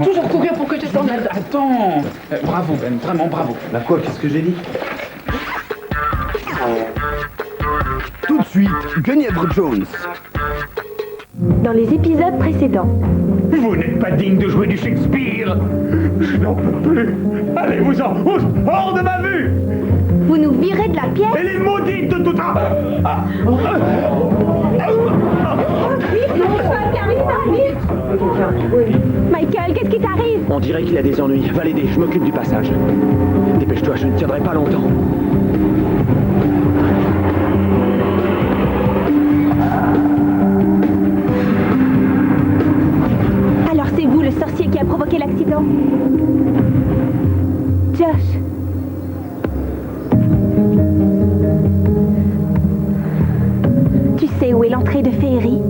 Toujours courir pour que je t'en aide. Attends. Bravo Ben, vraiment bravo. Bah quoi, qu'est-ce que j'ai dit? Tout de suite, Guenièvre Jones. Dans les épisodes précédents. Vous n'êtes pas digne de jouer du Shakespeare. Je n'en peux plus. Allez-vous-en, hors de ma vue. Vous nous virez de la pièce. Elle est maudite de tout... Michael, qu'est-ce qui t'arrive? On dirait qu'il a des ennuis. Va l'aider, je m'occupe du passage. Dépêche-toi, je ne tiendrai pas longtemps. Alors c'est vous le sorcier qui a provoqué l'accident? Josh. Tu sais où est l'entrée de Féerie?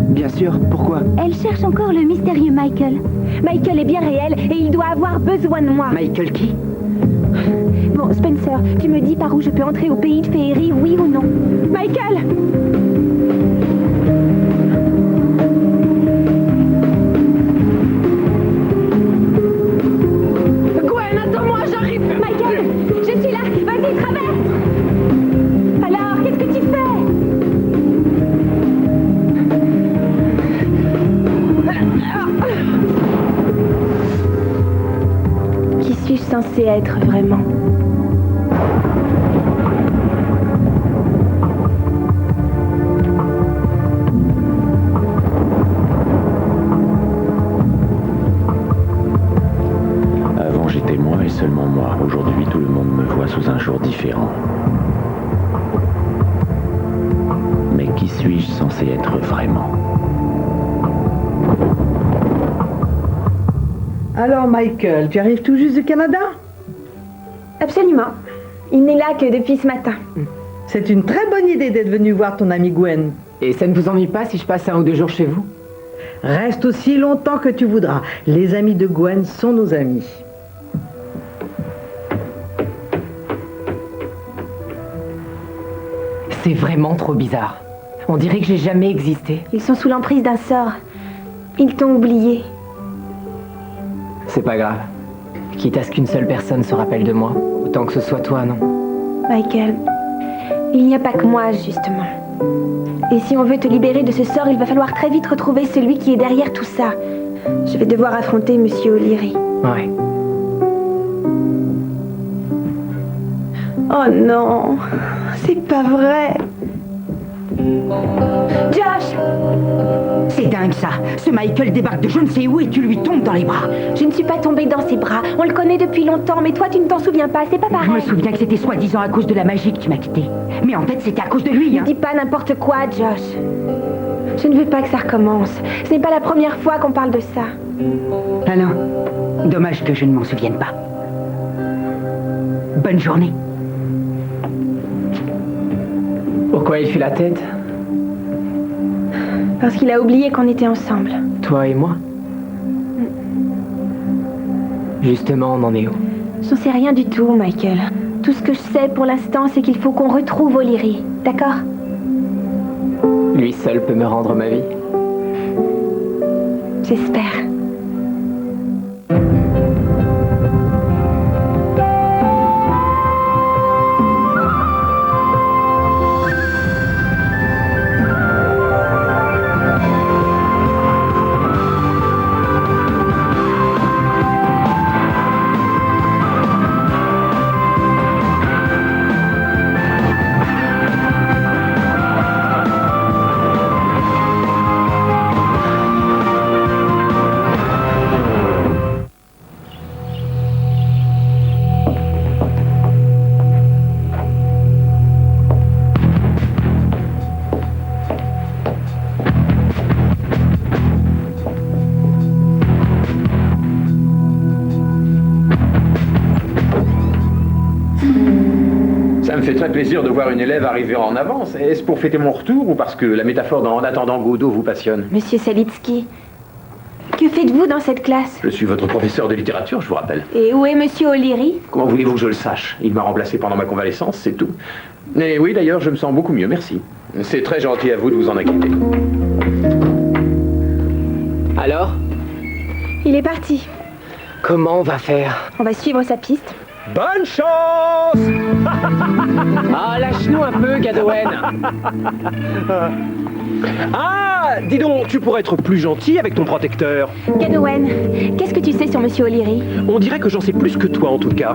Bien sûr, pourquoi? Elle cherche encore le mystérieux Michael. Michael est bien réel et il doit avoir besoin de moi. Michael qui? Bon, Spencer, tu me dis par où je peux entrer au pays de Féerie, oui ou non? Michael! Gwen, attends-moi, j'arrive. Michael! Je suis là! Vas-y, traverse! Alors, qu'est-ce que tu fais? Qui suis-je censée être vraiment? Avant, j'étais moi et seulement moi. Aujourd'hui, tout le monde me voit sous un jour différent. Mais qui suis-je censé être vraiment? Alors, Michael, tu arrives tout juste du Canada? Absolument. Il n'est là que depuis ce matin. C'est une très bonne idée d'être venu voir ton amie Gwen. Et ça ne vous ennuie pas si je passe 1 ou 2 jours chez vous? Reste aussi longtemps que tu voudras. Les amis de Gwen sont nos amis. C'est vraiment trop bizarre. On dirait que j'ai jamais existé. Ils sont sous l'emprise d'un sort. Ils t'ont oublié. C'est pas grave. Quitte à ce qu'une seule personne se rappelle de moi, autant que ce soit toi, non? Michael, il n'y a pas que moi, justement. Et si on veut te libérer de ce sort, il va falloir très vite retrouver celui qui est derrière tout ça. Je vais devoir affronter Monsieur O'Leary. Ouais. Oh non, c'est pas vrai. Josh! C'est dingue ça. Ce Michael débarque de je ne sais où et tu lui tombes dans les bras. Je ne suis pas tombée dans ses bras. On le connaît depuis longtemps, mais toi, tu ne t'en souviens pas. C'est pas pareil. Je me souviens que c'était soi-disant à cause de la magie que tu m'as quitté. Mais en fait, c'était à cause de lui, hein. Dis pas n'importe quoi, Josh. Je ne veux pas que ça recommence. Ce n'est pas la première fois qu'on parle de ça. Ah non. Dommage que je ne m'en souvienne pas. Bonne journée. Pourquoi il fait la tête? Parce qu'il a oublié qu'on était ensemble. Toi et moi? Justement, on en est où? J'en sais rien du tout, Michael. Tout ce que je sais pour l'instant, c'est qu'il faut qu'on retrouve O'Leary. D'accord? Lui seul peut me rendre ma vie. J'espère. Ça me fait très plaisir de voir une élève arriver en avance. Est-ce pour fêter mon retour ou parce que la métaphore d'En attendant Godot vous passionne? Monsieur Salitsky, que faites-vous dans cette classe? Je suis votre professeur de littérature, je vous rappelle. Et où est Monsieur O'Leary? Comment voulez-vous que je le sache? Il m'a remplacé pendant ma convalescence, c'est tout. Et oui, d'ailleurs, je me sens beaucoup mieux, merci. C'est très gentil à vous de vous en inquiéter. Alors? Il est parti. Comment on va faire? On va suivre sa piste. Bonne chance! Ah, lâche-nous un peu, Gadowen. Ah, dis donc, tu pourrais être plus gentil avec ton protecteur. Gadowen, qu'est-ce que tu sais sur Monsieur O'Leary? On dirait que j'en sais plus que toi, en tout cas.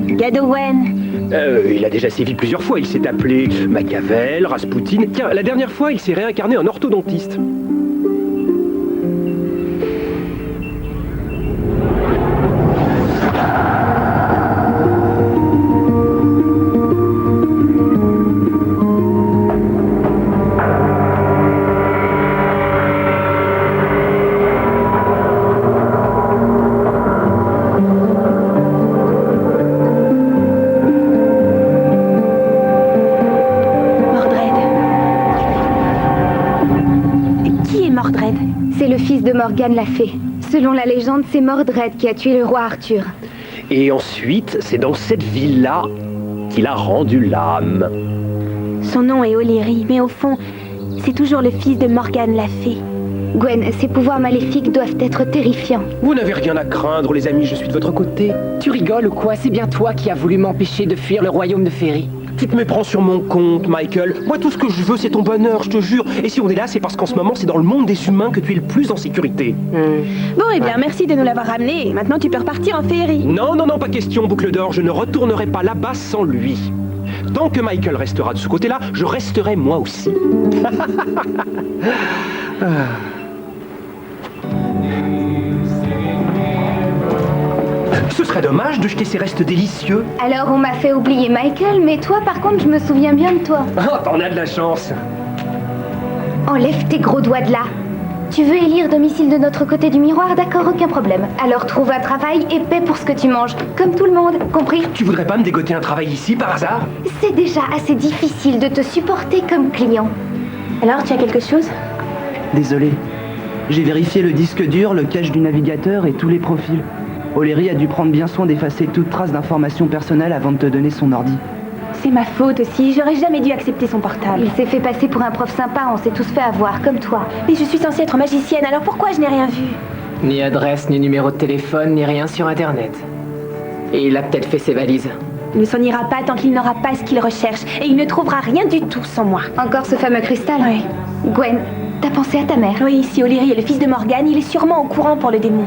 Gadowen. Il a déjà sévi plusieurs fois. Il s'est appelé Machiavel, Rasputin. Tiens, la dernière fois, il s'est réincarné en orthodontiste. C'est le fils de Morgane la Fée. Selon la légende, c'est Mordred qui a tué le roi Arthur. Et ensuite, c'est dans cette ville-là qu'il a rendu l'âme. Son nom est O'Leary, mais au fond, c'est toujours le fils de Morgane la Fée. Gwen, ses pouvoirs maléfiques doivent être terrifiants. Vous n'avez rien à craindre, les amis, je suis de votre côté. Tu rigoles ou quoi? C'est bien toi qui as voulu m'empêcher de fuir le royaume de Féerie. Tu te méprends sur mon compte, Michael. Moi, tout ce que je veux, c'est ton bonheur, je te jure. Et si on est là, c'est parce qu'en ce moment, c'est dans le monde des humains que tu es le plus en sécurité. Bon, eh bien, merci de nous l'avoir ramené. Maintenant, tu peux repartir en Féerie. Non, non, non, pas question, Boucle d'Or. Je ne retournerai pas là-bas sans lui. Tant que Michael restera de ce côté-là, je resterai moi aussi. Ce serait dommage de jeter ces restes délicieux. Alors on m'a fait oublier Michael, mais toi par contre je me souviens bien de toi. Oh, t'en as de la chance. Enlève tes gros doigts de là. Tu veux élire domicile de notre côté du miroir, d'accord, aucun problème. Alors trouve un travail et paie pour ce que tu manges, comme tout le monde, compris? Tu voudrais pas me dégoter un travail ici par hasard? C'est déjà assez difficile de te supporter comme client. Alors, tu as quelque chose? Désolé. J'ai vérifié le disque dur, le cache du navigateur et tous les profils. O'Leary a dû prendre bien soin d'effacer toute trace d'informations personnelles avant de te donner son ordi. C'est ma faute aussi, j'aurais jamais dû accepter son portable. Il s'est fait passer pour un prof sympa, on s'est tous fait avoir, comme toi. Mais je suis censée être magicienne, alors pourquoi je n'ai rien vu? Ni adresse, ni numéro de téléphone, ni rien sur Internet. Et il a peut-être fait ses valises. Il ne s'en ira pas tant qu'il n'aura pas ce qu'il recherche, et il ne trouvera rien du tout sans moi. Encore ce fameux cristal? Oui. Gwen, t'as pensé à ta mère? Oui, si O'Leary est le fils de Morgane, il est sûrement au courant pour le démon.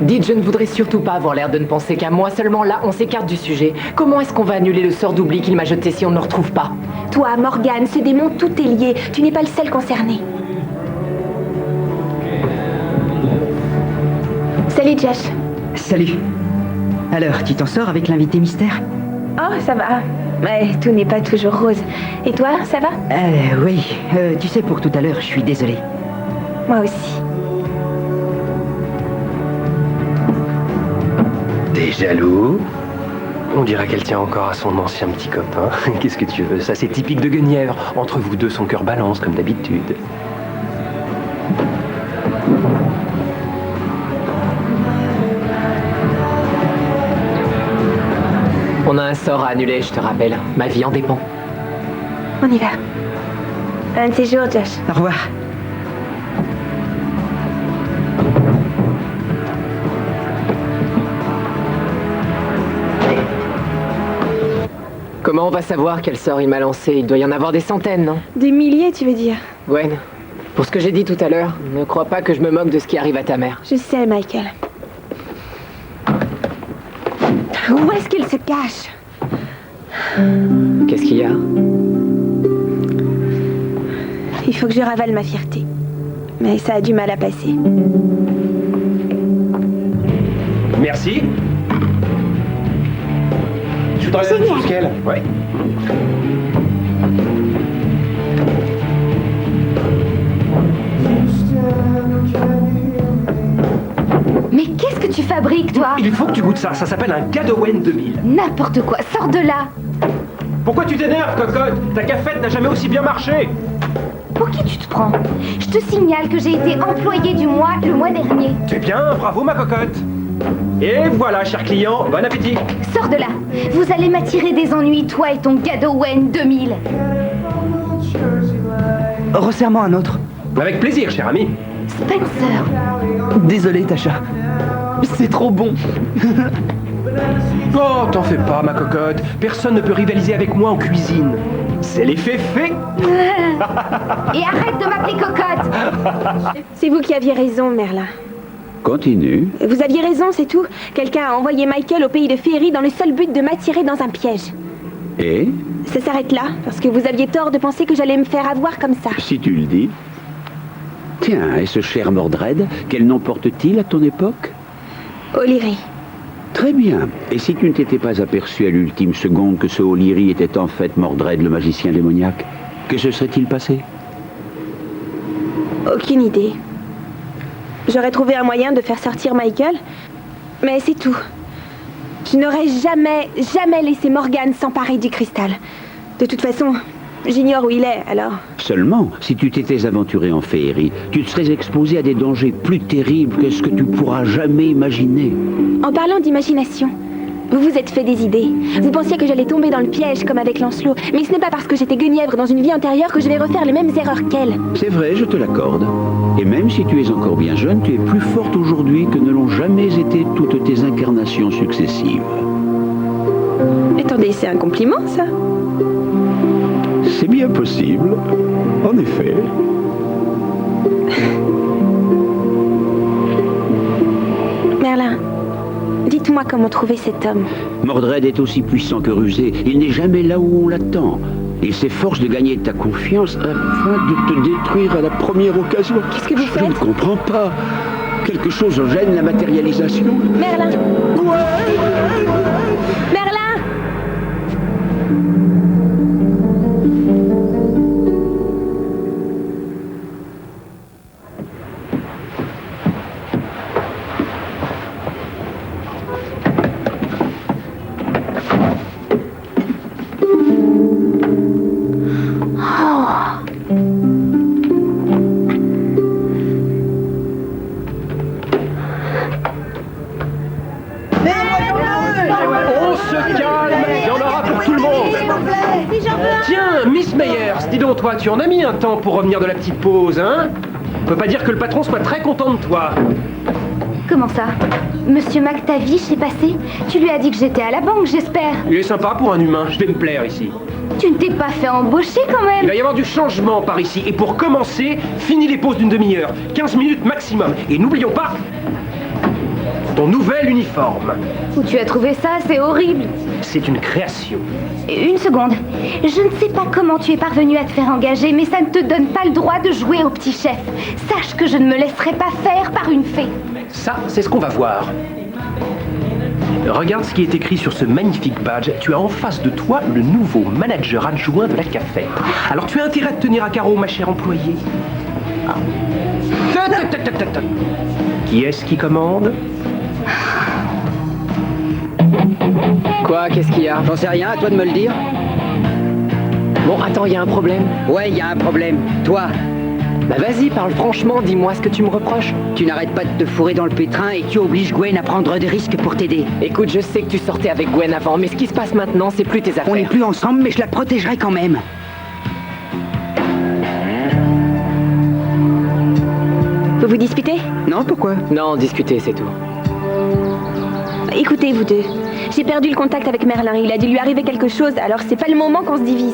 Dites, je ne voudrais surtout pas avoir l'air de ne penser qu'à moi, seulement là, on s'écarte du sujet. Comment est-ce qu'on va annuler le sort d'oubli qu'il m'a jeté si on ne le retrouve pas? Toi, Morgane, ce démon, tout est lié. Tu n'es pas le seul concerné. Salut, Josh. Salut. Alors, tu t'en sors avec l'invité mystère? Oh, ça va. Mais tout n'est pas toujours rose. Et toi, ça va? Oui. Tu sais, pour tout à l'heure, je suis désolé. Moi aussi. T'es jaloux? On dirait qu'elle tient encore à son ancien petit copain. Qu'est-ce que tu veux? Ça, c'est typique de Guenièvre. Entre vous deux, son cœur balance, comme d'habitude. On a un sort à annuler, je te rappelle. Ma vie en dépend. On y va. Un de ces jours, Josh. Au revoir. Comment on va savoir quel sort il m'a lancé? Il doit y en avoir des centaines, non? Des milliers, tu veux dire? Gwen, pour ce que j'ai dit tout à l'heure, ne crois pas que je me moque de ce qui arrive à ta mère. Je sais, Michael. Où est-ce qu'il se cache? Qu'est-ce qu'il y a? Il faut que je ravale ma fierté. Mais ça a du mal à passer. Merci. Je voudrais la même chose qu'elle. Ouais. Mais qu'est-ce que tu fabriques, toi? Il faut que tu goûtes ça. Ça s'appelle un Gadowen 2000. N'importe quoi, sors de là! Pourquoi tu t'énerves, cocotte? Ta cafette n'a jamais aussi bien marché. Pour qui tu te prends? Je te signale que j'ai été employée du mois le mois dernier. C'est bien, bravo ma cocotte. Et voilà, cher client, bon appétit. Sors de là! Vous allez m'attirer des ennuis, toi et ton Gadowen 2000. Resserre-moi un autre. Avec plaisir, cher ami. Spencer! Désolé, Tasha. C'est trop bon. Oh, t'en fais pas, ma cocotte. Personne ne peut rivaliser avec moi en cuisine. C'est l'effet fait. Et arrête de m'appeler cocotte! C'est vous qui aviez raison, Merlin. Continue. Vous aviez raison, c'est tout. Quelqu'un a envoyé Michael au pays de Féerie dans le seul but de m'attirer dans un piège. Et Ça s'arrête là, parce que vous aviez tort de penser que j'allais me faire avoir comme ça. si tu le dis. Tiens, et ce cher Mordred, quel nom porte-t-il à ton époque? O'Leary. Très bien. Et si tu ne t'étais pas aperçu à l'ultime seconde que ce O'Leary était en fait Mordred, le magicien démoniaque, que se serait-il passé? Aucune idée. J'aurais trouvé un moyen de faire sortir Michael, mais c'est tout. Je n'aurais jamais laissé Morgane s'emparer du cristal. De toute façon, j'ignore où il est, alors... Seulement, si tu t'étais aventuré en féerie, tu te serais exposé à des dangers plus terribles que ce que tu pourras jamais imaginer. En parlant d'imagination, vous vous êtes fait des idées. Vous pensiez que j'allais tomber dans le piège comme avec Lancelot, mais ce n'est pas parce que j'étais guenièvre dans une vie antérieure que je vais refaire les mêmes erreurs qu'elle. C'est vrai, je te l'accorde. Et même si tu es encore bien jeune, tu es plus forte aujourd'hui que ne l'ont jamais été toutes tes incarnations successives. Attendez, c'est un compliment, ça? C'est bien possible, en effet. Merlin, dites-moi comment trouver cet homme. Mordred est aussi puissant que rusé. Il n'est jamais là où on l'attend. Il s'efforce de gagner ta confiance afin de te détruire à la première occasion. Qu'est-ce que vous faites? Je ne comprends pas. Quelque chose gêne la matérialisation. Merlin! Ouais. Merlin! On se calme, il y en aura pour tout le monde. Tiens, Miss Meyers, dis donc toi, tu en as mis un temps pour revenir de la petite pause, hein? On peut pas dire que le patron soit très content de toi. Comment ça? Monsieur McTavish est passé? Tu lui as dit que j'étais à la banque, j'espère. Il est sympa pour un humain, je vais me plaire ici. Tu ne t'es pas fait embaucher quand Il même? va y avoir du changement par ici. Et pour commencer, fini les pauses d'une demi-heure. 15 minutes maximum. Et n'oublions pas ton nouvel uniforme. Où tu as trouvé ça? C'est horrible. C'est une création. Une seconde. Je ne sais pas comment tu es parvenu à te faire engager, mais ça ne te donne pas le droit de jouer au petit chef. Sache que je ne me laisserai pas faire par une fée. Ça, c'est ce qu'on va voir. Regarde ce qui est écrit sur ce magnifique badge. Tu as en face de toi le nouveau manager adjoint de la cafette. Alors tu as intérêt à te tenir à carreau, ma chère employée. Toc. Qui est-ce qui commande? Quoi? Qu'est-ce qu'il y a? J'en sais rien, à toi de me le dire. Bon, attends, il y a un problème. Ouais, il y a un problème. Toi, Bah vas-y, parle franchement, dis-moi ce que tu me reproches. tu n'arrêtes pas de te fourrer dans le pétrin et tu obliges Gwen à prendre des risques pour t'aider. Écoute, je sais que tu sortais avec Gwen avant, mais ce qui se passe maintenant, c'est plus tes affaires. On n'est plus ensemble, mais je la protégerai quand même. Vous vous disputez? Non, pourquoi? Non, discuter, c'est tout. Écoutez, vous deux. J'ai perdu le contact avec Merlin. Il a dû lui arriver quelque chose, alors c'est pas le moment qu'on se divise.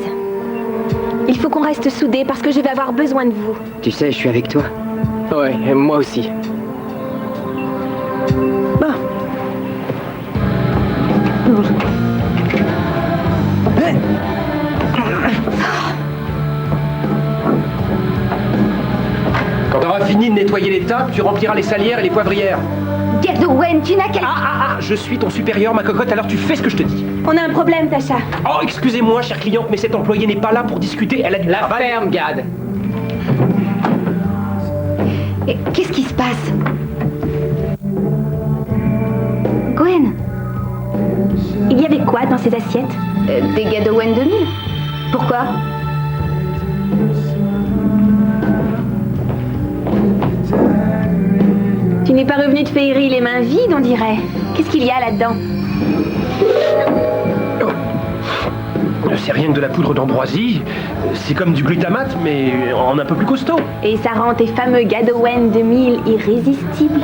Il faut qu'on reste soudés parce que je vais avoir besoin de vous. Tu sais, je suis avec toi. Ouais, et moi aussi. Bon. Quand tu auras fini de nettoyer les tables, tu rempliras les salières et les poivrières. Gadowen, tu n'as qu'à... Je suis ton supérieur, ma cocotte, alors tu fais ce que je te dis. On a un problème, Tasha. Oh, excusez-moi, chère cliente, mais cette employée n'est pas là pour discuter, elle a du La travail. ferme, Gad. Et qu'est-ce qui se passe? Gwen, Il y avait quoi dans ces assiettes? des Gadowen 2000. Pourquoi? Tu n'es pas revenu de Féerie les mains vides, on dirait. Qu'est-ce qu'il y a là-dedans? C'est rien que de la poudre d'ambroisie. C'est comme du glutamate, mais en un peu plus costaud. Et ça rend tes fameux Gadowen 2000 irrésistibles.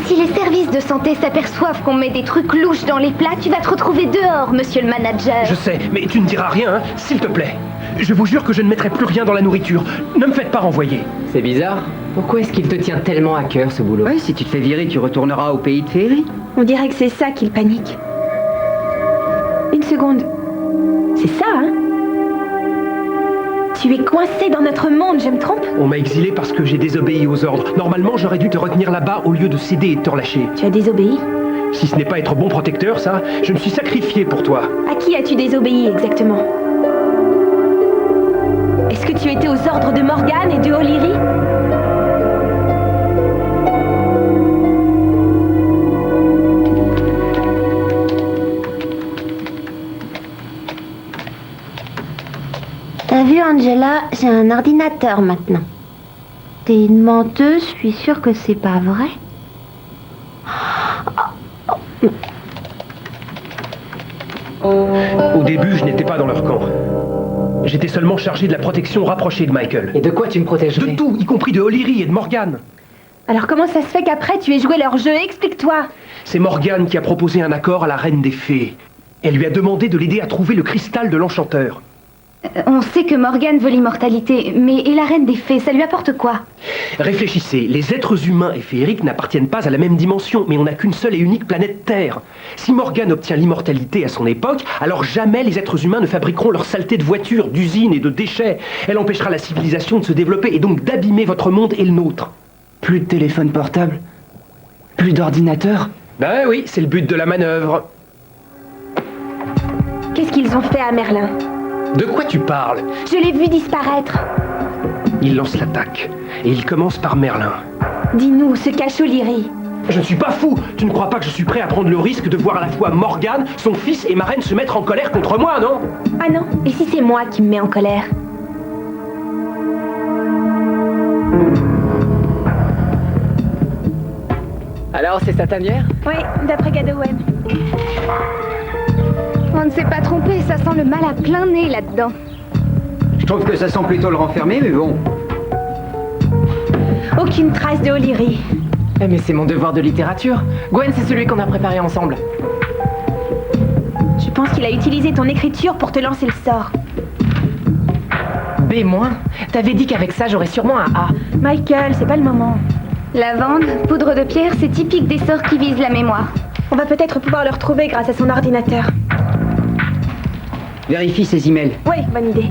Si les services de santé s'aperçoivent qu'on met des trucs louches dans les plats, tu vas te retrouver dehors, monsieur le manager. Je sais, mais tu ne diras rien, hein, s'il te plaît. Je vous jure que je ne mettrai plus rien dans la nourriture. Ne me faites pas renvoyer. C'est bizarre. Pourquoi est-ce qu'il te tient tellement à cœur, ce boulot? Ouais, si tu te fais virer, tu retourneras au pays de Féerie. On dirait que c'est ça qu'il panique. Une seconde. C'est ça, hein? Tu es coincé dans notre monde, je me trompe? On m'a exilé parce que j'ai désobéi aux ordres. Normalement, j'aurais dû te retenir là-bas au lieu de céder et de te relâcher. Tu as désobéi? Si ce n'est pas être bon protecteur, ça, je me suis sacrifié pour toi. À qui as-tu désobéi exactement? Est-ce que tu étais aux ordres de Morgan et de O'Leary? T'as vu, Angela, j'ai un ordinateur maintenant. T'es une menteuse, je suis sûre que c'est pas vrai. Au début, je n'étais pas dans leur camp. J'étais seulement chargé de la protection rapprochée de Michael. Et de quoi tu me protégerais? De tout, y compris de O'Leary et de Morgan. Alors comment ça se fait qu'après tu aies joué leur jeu? Explique-toi. C'est Morgan qui a proposé un accord à la Reine des Fées. Elle lui a demandé de l'aider à trouver le cristal de l'Enchanteur. On sait que Morgan veut l'immortalité, mais et la Reine des Fées, ça lui apporte quoi? Réfléchissez, les êtres humains et féeriques n'appartiennent pas à la même dimension, mais on n'a qu'une seule et unique planète Terre. Si Morgan obtient l'immortalité à son époque, alors jamais les êtres humains ne fabriqueront leur saleté de voitures, d'usines et de déchets. Elle empêchera la civilisation de se développer et donc d'abîmer votre monde et le nôtre. Plus de téléphone portable? Plus d'ordinateur? Ben oui, c'est le but de la manœuvre. Qu'est-ce qu'ils ont fait à Merlin? De quoi tu parles? Je l'ai vu disparaître. Il lance l'attaque, et il commence par Merlin. Dis-nous où se cache O'Leary. Je ne suis pas fou. Tu ne crois pas que je suis prêt à prendre le risque de voir à la fois Morgan, son fils et ma reine se mettre en colère contre moi, non? Ah non? Et si c'est moi qui me mets en colère? Alors, c'est sa tanière? Oui, d'après Gadowen. On ne s'est pas trompé, ça sent le mal à plein nez là-dedans. Je trouve que ça sent plutôt le renfermer, mais bon. Aucune trace de O'Leary. Eh mais c'est mon devoir de littérature. Gwen, c'est celui qu'on a préparé ensemble. Je pense qu'il a utilisé ton écriture pour te lancer le sort. B-? T'avais dit qu'avec ça, j'aurais sûrement un A. Michael, c'est pas le moment. Lavande, poudre de pierre, c'est typique des sorts qui visent la mémoire. On va peut-être pouvoir le retrouver grâce à son ordinateur. Vérifie ses emails. Oui, bonne idée.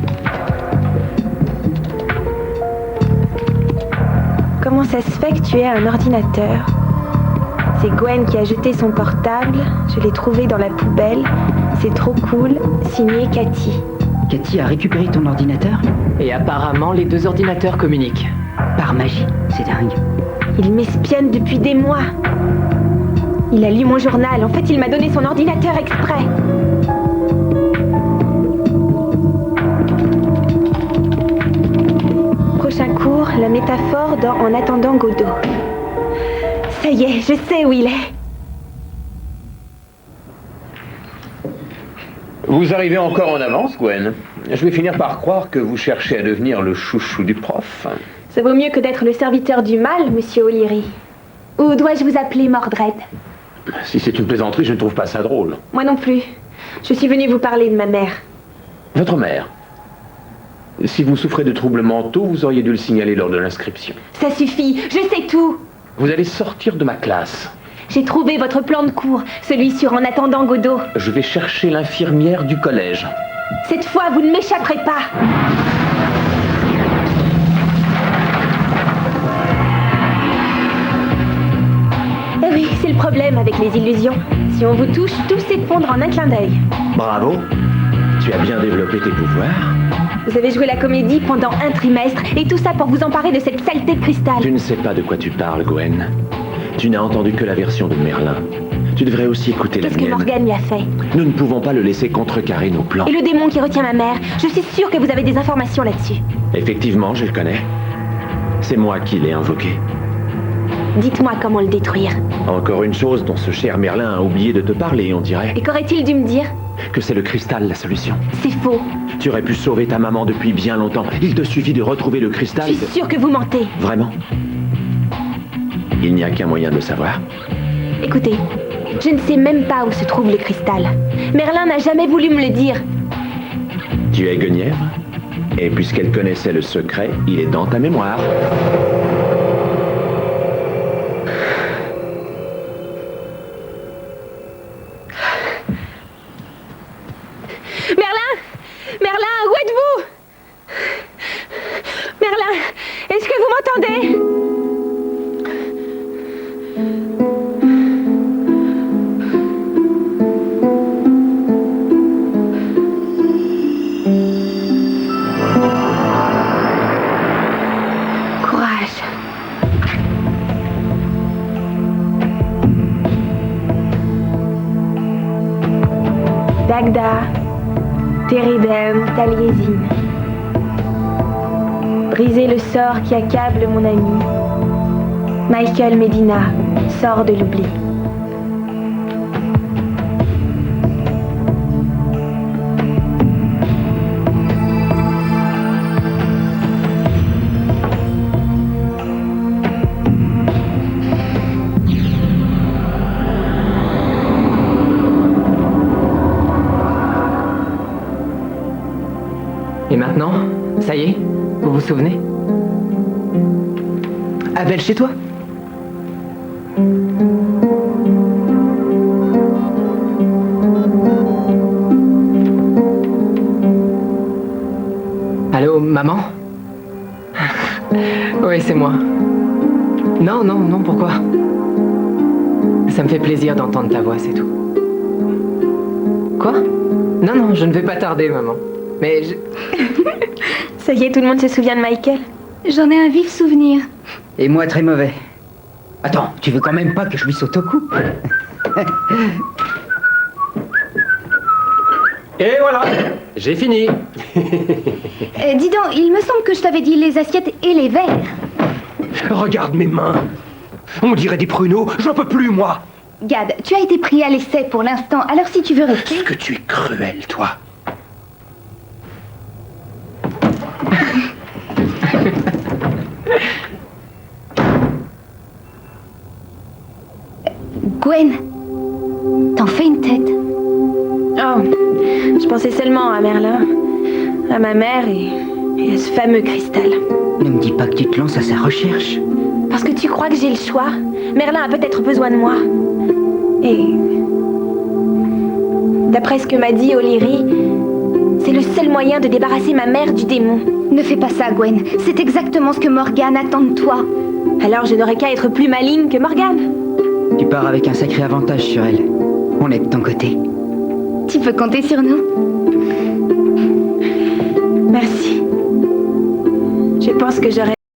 Comment ça se fait que tu aies un ordinateur? C'est Gwen qui a jeté son portable. Je l'ai trouvé dans la poubelle. C'est trop cool. Signé Cathy. Cathy a récupéré ton ordinateur? Et apparemment, les deux ordinateurs communiquent. Par magie, c'est dingue. Il m'espionne depuis des mois. Il a lu mon journal. En fait, il m'a donné son ordinateur exprès. Prochain cours, la métaphore dans En attendant Godot. Ça y est, je sais où il est. Vous arrivez encore en avance, Gwen. Je vais finir par croire que vous cherchez à devenir le chouchou du prof. Ça vaut mieux que d'être le serviteur du mal, monsieur O'Leary. Ou dois-je vous appeler Mordred? Si c'est une plaisanterie, je ne trouve pas ça drôle. Moi non plus. Je suis venue vous parler de ma mère. Votre mère? Si vous souffrez de troubles mentaux, vous auriez dû le signaler lors de l'inscription. Ça suffit, je sais tout. Vous allez sortir de ma classe. J'ai trouvé votre plan de cours, celui sur En attendant Godot. Je vais chercher l'infirmière du collège. Cette fois, vous ne m'échapperez pas. Eh oui, c'est le problème avec les illusions. Si on vous touche, tout s'effondre en un clin d'œil. Bravo. Tu as bien développé tes pouvoirs. Vous avez joué la comédie pendant un trimestre, et tout ça pour vous emparer de cette saleté de cristal. Tu ne sais pas de quoi tu parles, Gwen. Tu n'as entendu que la version de Merlin. Tu devrais aussi écouter la mienne. Qu'est-ce que Morgan lui a fait? Nous ne pouvons pas le laisser contrecarrer nos plans. Et le démon qui retient ma mère, je suis sûre que vous avez des informations là-dessus. Effectivement, je le connais. C'est moi qui l'ai invoqué. Dites-moi comment le détruire. Encore une chose dont ce cher Merlin a oublié de te parler, on dirait. Et qu'aurait-il dû me dire? Que c'est le cristal la solution. C'est faux. Tu aurais pu sauver ta maman depuis bien longtemps. Il te suffit de retrouver le cristal. Je suis sûre que vous mentez. Vraiment? Il n'y a qu'un moyen de savoir. Écoutez, je ne sais même pas où se trouve le cristal. Merlin n'a jamais voulu me le dire. Tu es Guenièvre, et puisqu'elle connaissait le secret, il est dans ta mémoire. Merlin! Merlin, où êtes-vous? Merlin, est-ce que vous m'entendez? Courage. Dagda, Théridem, Taliesin. Briser le sort qui accable mon ami. Michael Medina, sort de l'oubli. Et maintenant, ça y est, vous vous souvenez? Abel chez toi? Allô, maman? Oui, c'est moi. Non, non, non, pourquoi? Ça me fait plaisir d'entendre ta voix, c'est tout. Quoi? Non, non, je ne vais pas tarder, maman. Mais je... Ça y est, tout le monde se souvient de Michael? J'en ai un vif souvenir. Et moi, très mauvais. Attends, tu veux quand même pas que je lui saute au cou? Et voilà, j'ai fini. Dis donc, il me semble que je t'avais dit les assiettes et les verres. Regarde mes mains. On dirait des pruneaux, j'en peux plus, moi. Gad, tu as été pris à l'essai pour l'instant, alors si tu veux rester... Est-ce que tu es cruel, toi? Gwen, t'en fais une tête. Oh, je pensais seulement à Merlin, à ma mère et à ce fameux cristal. Ne me dis pas que tu te lances à sa recherche. Parce que tu crois que j'ai le choix? Merlin a peut-être besoin de moi. Et... d'après ce que m'a dit O'Leary, c'est le seul moyen de débarrasser ma mère du démon. Ne fais pas ça, Gwen. C'est exactement ce que Morgane attend de toi. Alors je n'aurais qu'à être plus maligne que Morgane. Tu pars avec un sacré avantage sur elle. On est de ton côté. Tu peux compter sur nous. Merci. Je pense que j'aurais...